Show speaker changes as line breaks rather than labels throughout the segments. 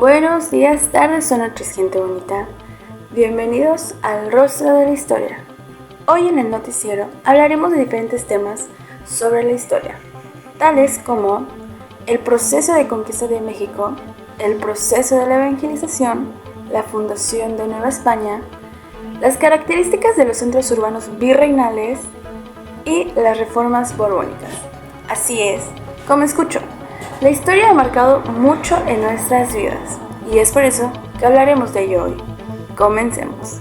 Buenos días, tardes o noches, gente bonita. Bienvenidos al Rostro de la Historia. Hoy en el noticiero hablaremos de diferentes temas sobre la historia, tales como el proceso de conquista de México, el proceso de la evangelización, la fundación de Nueva España, las características de los centros urbanos virreinales y las reformas borbónicas. Así es, como escucho, la historia ha marcado mucho en nuestras vidas y es por eso que hablaremos de ello hoy. Comencemos.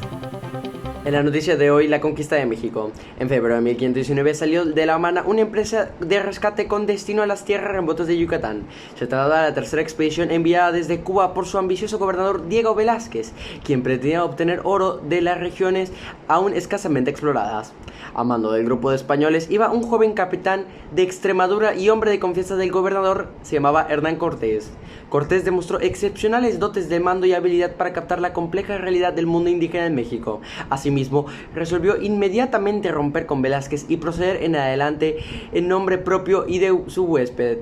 En la noticia de hoy, la conquista de México. En febrero de 1519 salió de La Habana una empresa de rescate con destino a las tierras remotas de Yucatán. Se trataba de la tercera expedición enviada desde Cuba por su ambicioso gobernador Diego Velázquez, quien pretendía obtener oro de las regiones aún escasamente exploradas. A mando del grupo de españoles iba un joven capitán de Extremadura y hombre de confianza del gobernador, se llamaba Hernán Cortés. Cortés demostró excepcionales dotes de mando y habilidad para captar la compleja realidad del mundo indígena en México. Asimismo, resolvió inmediatamente romper con Velázquez y proceder en adelante en nombre propio y de su huésped.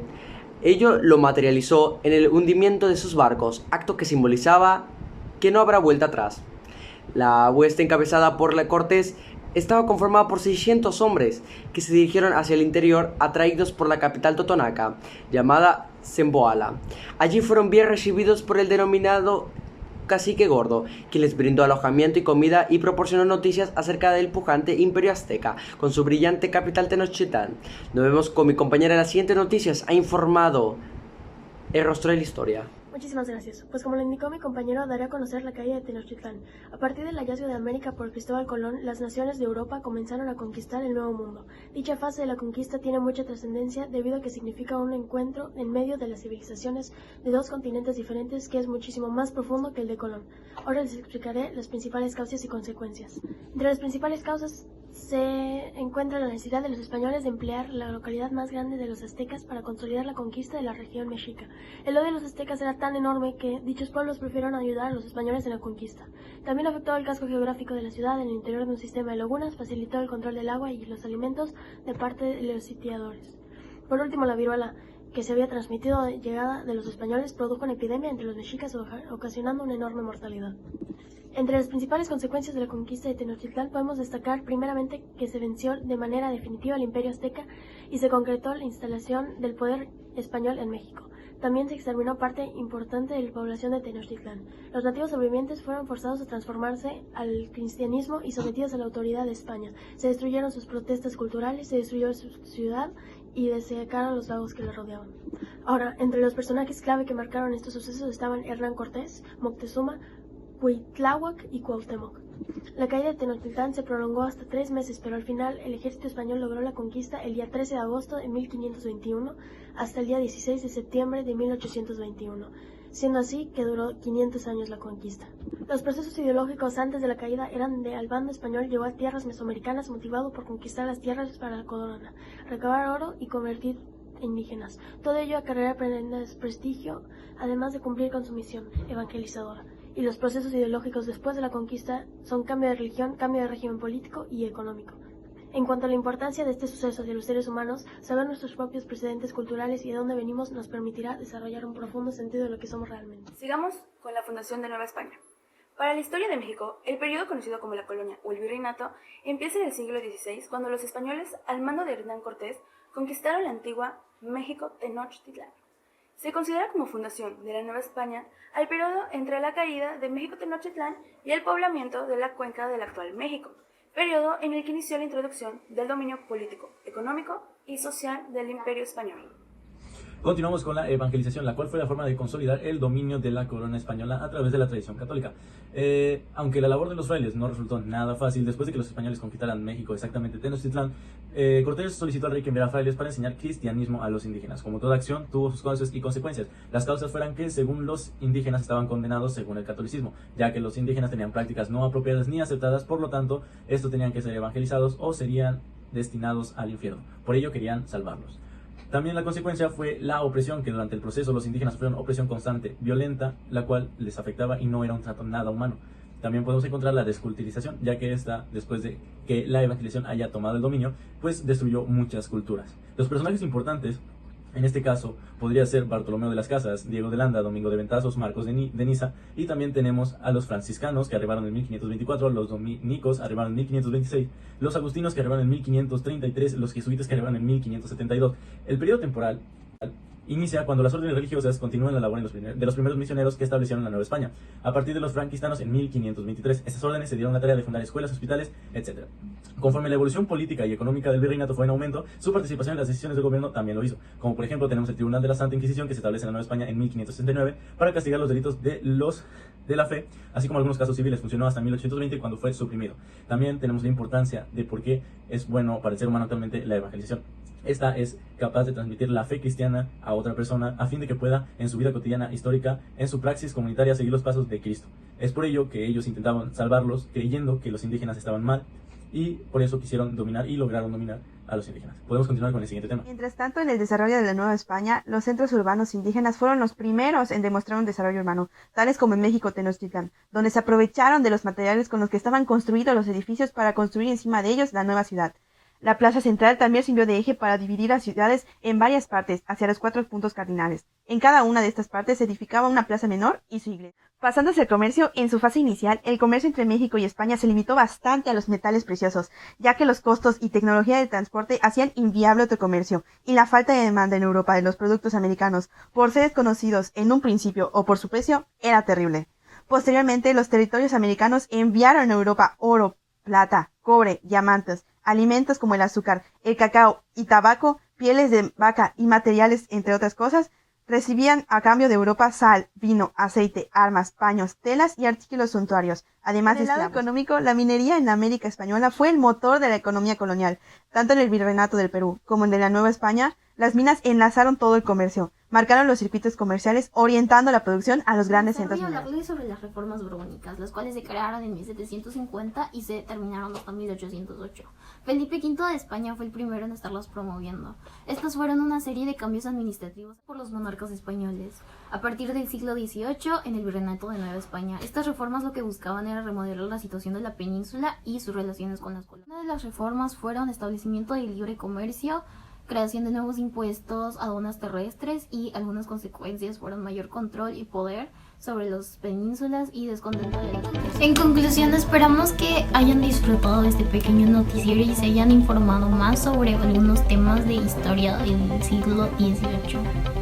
Ello lo materializó en el hundimiento de sus barcos, acto que simbolizaba que no habrá vuelta atrás. La hueste encabezada por Cortés estaba conformada por 600 hombres que se dirigieron hacia el interior atraídos por la capital totonaca, llamada Zempoala. Allí fueron bien recibidos por el denominado Cacique Gordo, quien les brindó alojamiento y comida y proporcionó noticias acerca del pujante imperio azteca, con su brillante capital Tenochtitlán. Nos vemos con mi compañera en las siguientes noticias. Ha informado el Rostro de la Historia.
Muchísimas gracias. Pues como lo indicó mi compañero, daré a conocer la caída de Tenochtitlán. A partir del hallazgo de América por Cristóbal Colón, las naciones de Europa comenzaron a conquistar el Nuevo Mundo. Dicha fase de la conquista tiene mucha trascendencia debido a que significa un encuentro en medio de las civilizaciones de dos continentes diferentes que es muchísimo más profundo que el de Colón. Ahora les explicaré las principales causas y consecuencias. Entre las principales causas se encuentra la necesidad de los españoles de emplear la localidad más grande de los aztecas para consolidar la conquista de la región mexica. El odio de los aztecas era tan enorme que dichos pueblos prefirieron ayudar a los españoles en la conquista. También afectó el casco geográfico de la ciudad en el interior de un sistema de lagunas, facilitó el control del agua y los alimentos de parte de los sitiadores. Por último, la viruela, que se había transmitido de llegada de los españoles, produjo una epidemia entre los mexicas, ocasionando una enorme mortalidad. Entre las principales consecuencias de la conquista de Tenochtitlán podemos destacar primeramente que se venció de manera definitiva al imperio azteca y se concretó la instalación del poder español en México. También se exterminó parte importante de la población de Tenochtitlán. Los nativos sobrevivientes fueron forzados a transformarse al cristianismo y sometidos a la autoridad de España. Se destruyeron sus protestas culturales, se destruyó su ciudad y desecaron los lagos que la rodeaban. Ahora, entre los personajes clave que marcaron estos sucesos estaban Hernán Cortés, Moctezuma, Cuitláhuac y Cuauhtémoc. La caída de Tenochtitlán se prolongó hasta 3 meses, pero al final el ejército español logró la conquista el día 13 de agosto de 1521 hasta el día 16 de septiembre de 1821, siendo así que duró 500 años la conquista. Los procesos ideológicos antes de la caída eran de al bando español llegó a tierras mesoamericanas motivado por conquistar las tierras para la corona, recabar oro y convertir indígenas. Todo ello acarreaba prestigio, además de cumplir con su misión evangelizadora. Y los procesos ideológicos después de la conquista son cambio de religión, cambio de régimen político y económico. En cuanto a la importancia de este suceso hacia los seres humanos, saber nuestros propios precedentes culturales y de dónde venimos nos permitirá desarrollar un profundo sentido de lo que somos realmente.
Sigamos con la fundación de Nueva España. Para la historia de México, el periodo conocido como la colonia o el virreinato empieza en el siglo XVI, cuando los españoles, al mando de Hernán Cortés, conquistaron la antigua México Tenochtitlán. Se considera como fundación de la Nueva España al periodo entre la caída de México Tenochtitlán y el poblamiento de la cuenca del actual México, periodo en el que inició la introducción del dominio político, económico y social del Imperio Español.
Continuamos con la evangelización, la cual fue la forma de consolidar el dominio de la corona española a través de la tradición católica. Aunque la labor de los frailes no resultó nada fácil, después de que los españoles conquistaran México, exactamente Tenochtitlán, Cortés solicitó al rey que enviara frailes para enseñar cristianismo a los indígenas. Como toda acción, tuvo sus causas y consecuencias. Las causas fueran que, según los indígenas, estaban condenados según el catolicismo, ya que los indígenas tenían prácticas no apropiadas ni aceptadas, por lo tanto, estos tenían que ser evangelizados o serían destinados al infierno. Por ello querían salvarlos. También la consecuencia fue la opresión, que durante el proceso los indígenas sufrieron opresión constante, violenta, la cual les afectaba y no era un trato nada humano. También podemos encontrar la desculturización, ya que esta, después de que la evangelización haya tomado el dominio, pues destruyó muchas culturas. Los personajes importantes En este caso, podría ser Bartolomeo de las Casas, Diego de Landa, Domingo de Ventazos, Marcos de Niza, y también tenemos a los franciscanos, que arribaron en 1524, los dominicos arribaron en 1526, los agustinos, que arribaron en 1533, los jesuitas, que arribaron en 1572. El periodo temporal inicia cuando las órdenes religiosas continúan la labor de los primeros misioneros que establecieron la Nueva España. A partir de los franquistanos en 1523, estas órdenes se dieron la tarea de fundar escuelas, hospitales, etc. Conforme la evolución política y económica del virreinato fue en aumento, su participación en las decisiones de gobierno también lo hizo. Como por ejemplo tenemos el Tribunal de la Santa Inquisición, que se establece en la Nueva España en 1569 para castigar los delitos de la fe, así como algunos casos civiles. Funcionó hasta 1820, cuando fue suprimido. También tenemos la importancia de por qué es bueno para el ser humano actualmente la evangelización. Esta es capaz de transmitir la fe cristiana a otra persona a fin de que pueda, en su vida cotidiana histórica, en su praxis comunitaria, seguir los pasos de Cristo. Es por ello que ellos intentaban salvarlos, creyendo que los indígenas estaban mal, y por eso quisieron dominar y lograron dominar a los indígenas. Podemos continuar con el siguiente tema.
Mientras tanto, en el desarrollo de la Nueva España, los centros urbanos indígenas fueron los primeros en demostrar un desarrollo urbano, tales como en México Tenochtitlán, donde se aprovecharon de los materiales con los que estaban construidos los edificios para construir encima de ellos la nueva ciudad. La plaza central también sirvió de eje para dividir las ciudades en varias partes hacia los 4 puntos cardinales. En cada una de estas partes se edificaba una plaza menor y su iglesia. Pasándose al comercio, en su fase inicial, el comercio entre México y España se limitó bastante a los metales preciosos, ya que los costos y tecnología de transporte hacían inviable otro comercio, y la falta de demanda en Europa de los productos americanos, por ser desconocidos en un principio o por su precio, era terrible. Posteriormente, los territorios americanos enviaron a Europa oro, plata, cobre, diamantes, alimentos como el azúcar, el cacao y tabaco, pieles de vaca y materiales, entre otras cosas. Recibían a cambio de Europa sal, vino, aceite, armas, paños, telas y artículos suntuarios. Además de lado económico, la minería en la América Española fue el motor de la economía colonial. Tanto en el Virreinato del Perú como en el de la Nueva España, las minas enlazaron todo el comercio, marcaron los circuitos comerciales, orientando la producción a los grandes centros
Voy a
mineros.
hablarles sobre las reformas borbónicas, las cuales se crearon en 1750 y se terminaron hasta 1808. Felipe V de España fue el primero en estarlas promoviendo. Estas fueron una serie de cambios administrativos por los monarcas españoles. A partir del siglo XVIII, en el Virreinato de Nueva España, estas reformas lo que buscaban era remodelar la situación de la península y sus relaciones con las colonias. Una de las reformas fueron establecimiento del libre comercio, creación de nuevos impuestos, aduanas terrestres, y algunas consecuencias fueron mayor control y poder sobre las penínsulas y descontento de la gente. En conclusión, esperamos que hayan disfrutado de este pequeño noticiero y se hayan informado más sobre algunos temas de historia del siglo XVIII.